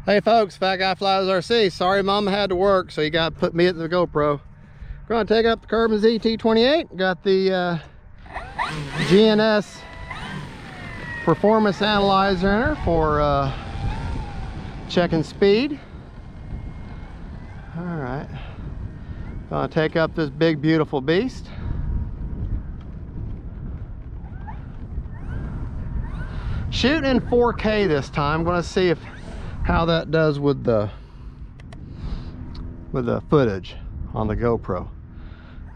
Hey folks, Fat Guy Flies RC. Sorry Mama had to work, so you got to put me at the GoPro. Going to take up the Kerbin T-28. Got the GNS performance analyzer in her for checking speed. All right, gonna take up this big beautiful beast. Shooting in 4K this time. I'm gonna see how that does with the footage on the GoPro.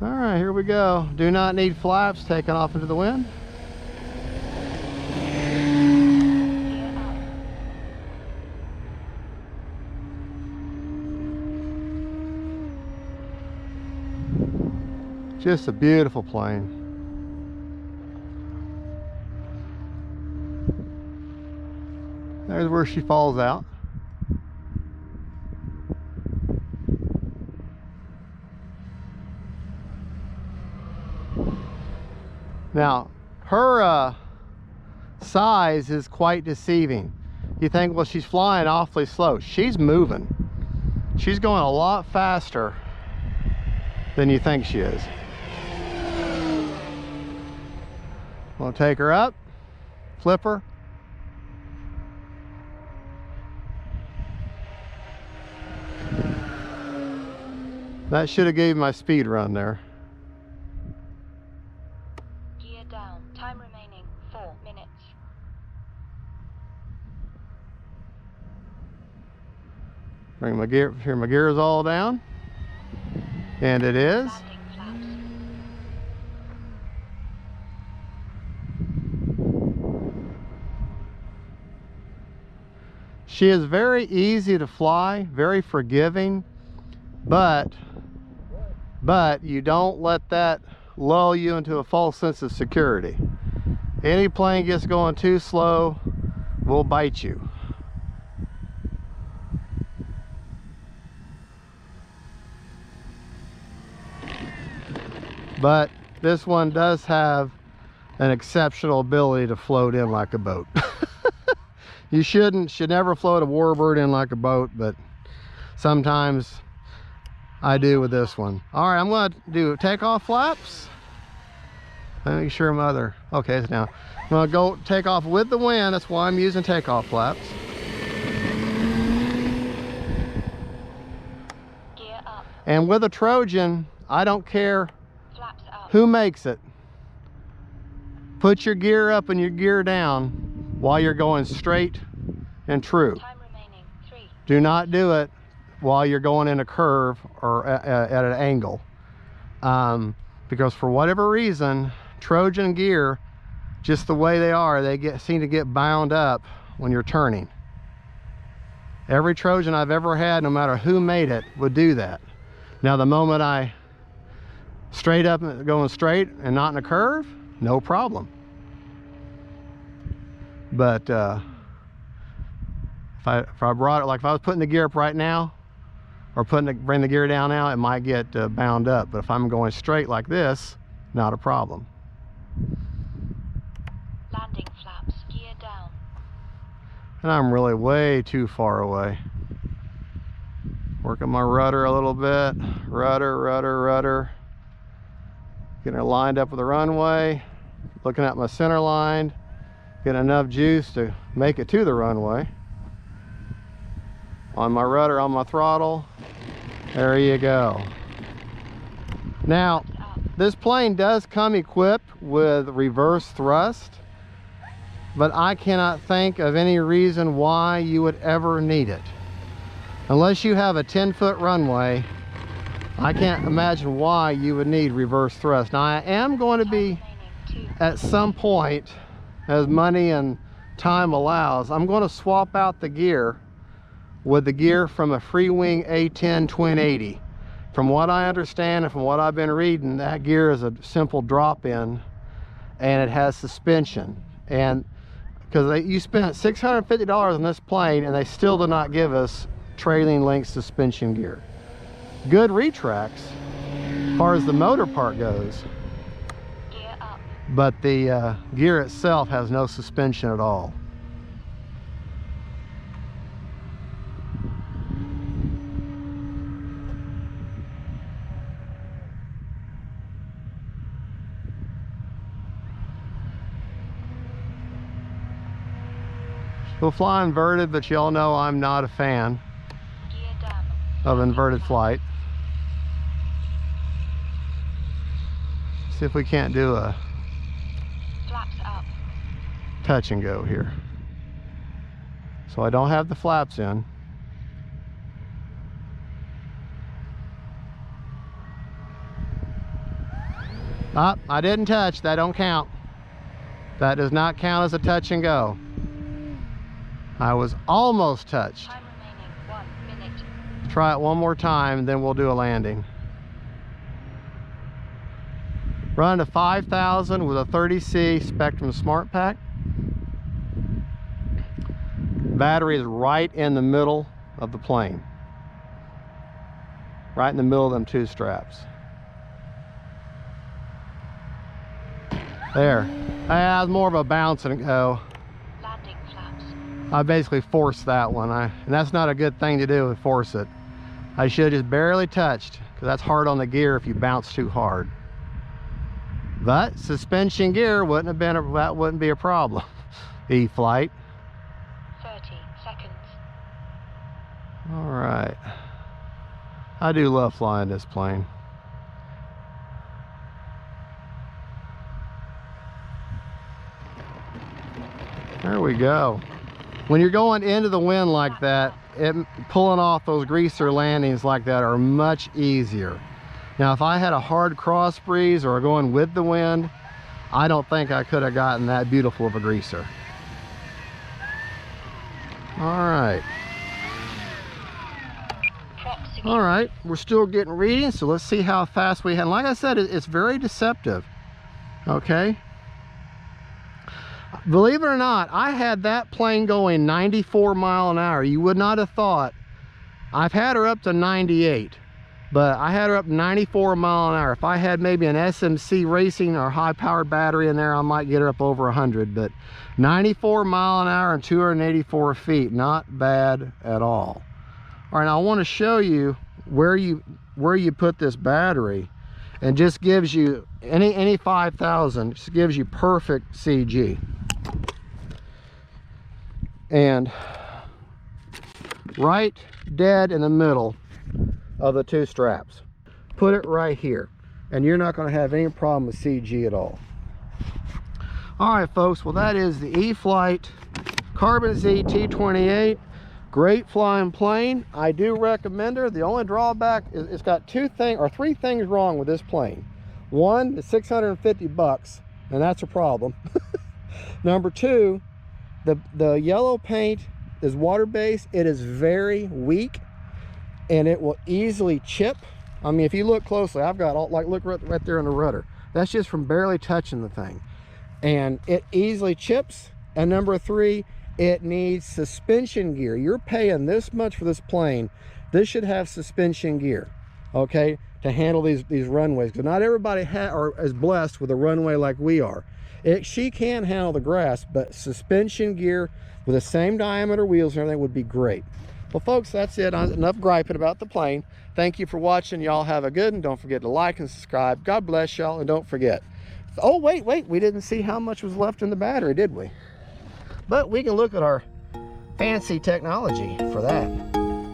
All right, here we go. Do not need flaps, taking off into the wind. Just a beautiful plane. There's where she falls out. Now, her size is quite deceiving. You think, well, she's flying awfully slow. She's moving. She's going a lot faster than you think she is. We'll take her up, flip her. That should have gave my speed run there. Gear down. Time remaining 4 minutes. Bring my gear, here my gear is all down. And it is. She is very easy to fly, very forgiving, but you don't let that lull you into a false sense of security. Any plane gets going too slow will bite you. But this one does have an exceptional ability to float in like a boat. You should never float a warbird in like a boat, but sometimes I do with this one. All right, I'm going to do takeoff flaps. Let me make sure my other, okay, it's down. I'm going to go take off with the wind. That's why I'm using takeoff flaps. Gear up. And with a Trojan, I don't care who makes it. Put your gear up and your gear down while you're going straight and true. Time remaining 3. Do not do it while you're going in a curve or at an angle. Because for whatever reason, Trojan gear, just the way they are, they seem to get bound up when you're turning. Every Trojan I've ever had, no matter who made it, would do that. Now the moment I straight up, going straight and not in a curve, no problem. But if I brought it, like if I was putting the gear up right now, or bring the gear down now, it might get bound up. But if I'm going straight like this, not a problem. Landing flaps. Gear down. And I'm really way too far away. Working my rudder a little bit. Rudder, rudder, rudder. Getting her lined up with the runway. Looking at my center line. Getting enough juice to make it to the runway. On my rudder, on my throttle. There you go. Now, this plane does come equipped with reverse thrust, but I cannot think of any reason why you would ever need it. Unless you have a 10-foot runway, I can't imagine why you would need reverse thrust. Now, I am going to be, at some point, as money and time allows, I'm going to swap out the gear with the gear from a Freewing A10 Twin 80. From what I understand and from what I've been reading, that gear is a simple drop-in and it has suspension. And because you spent $650 on this plane and they still did not give us trailing link suspension gear. Good retracts as far as the motor part goes, but the gear itself has no suspension at all. We'll fly inverted, but y'all know I'm not a fan Gear down. of inverted flight. See if we can't do a Flaps up. touch and go here. So I don't have the flaps in. I didn't touch. That don't count. That does not count as a touch and go. I was almost touched. Time remaining 1 minute. Try it one more time, and then we'll do a landing. Run to 5,000 with a 30C Spectrum Smart Pack. Battery is right in the middle of the plane. Right in the middle of them two straps. There. That was more of a bounce and go. Landing flaps. I basically forced that one. And that's not a good thing to do, force it. I should have just barely touched, because that's hard on the gear if you bounce too hard. But suspension gear wouldn't have been that wouldn't be a problem. E-FLITE. 30 seconds. All right. I do love flying this plane. There we go. When you're going into the wind like that, pulling off those greaser landings like that are much easier. Now, if I had a hard cross breeze or going with the wind, I don't think I could have gotten that beautiful of a greaser. All right. All right, we're still getting readings, so let's see how fast we had. Like I said, it's very deceptive. Okay. Believe it or not, I had that plane going 94 miles an hour. You would not have thought. I've had her up to 98, but I had her up 94 miles an hour. If I had maybe an SMC racing or high powered battery in there, I might get her up over 100, but 94 miles an hour and 284 feet, not bad at all. All right, now I want to show you where you put this battery, and just gives you any 5,000, just gives you perfect CG. And right dead in the middle of the two straps, put it right here, and you're not going to have any problem with CG at all. All right, folks, well, that is the E-FLITE Carbon Z T-28. Great flying plane. I do recommend her. The only drawback is it's got three things wrong with this plane. One, it's 650 bucks, and that's a problem. Number two, the yellow paint is water-based. It is very weak, and it will easily chip. I mean, if you look closely, I've got all, like, look right there on the rudder. That's just from barely touching the thing, and it easily chips. And number three, it needs suspension gear. You're paying this much for this plane. This should have suspension gear, okay, to handle these runways, because not everybody is blessed with a runway like we are. She can handle the grass, but suspension gear with the same diameter wheels and everything would be great. Well, folks, that's it. Enough griping about the plane. Thank you for watching. Y'all have a good one. Don't forget to like and subscribe. God bless y'all, and don't forget. Oh, wait, we didn't see how much was left in the battery, did we? But we can look at our fancy technology for that.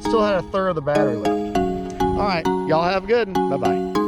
Still had a third of the battery left. All right, y'all have a good one. Bye-bye.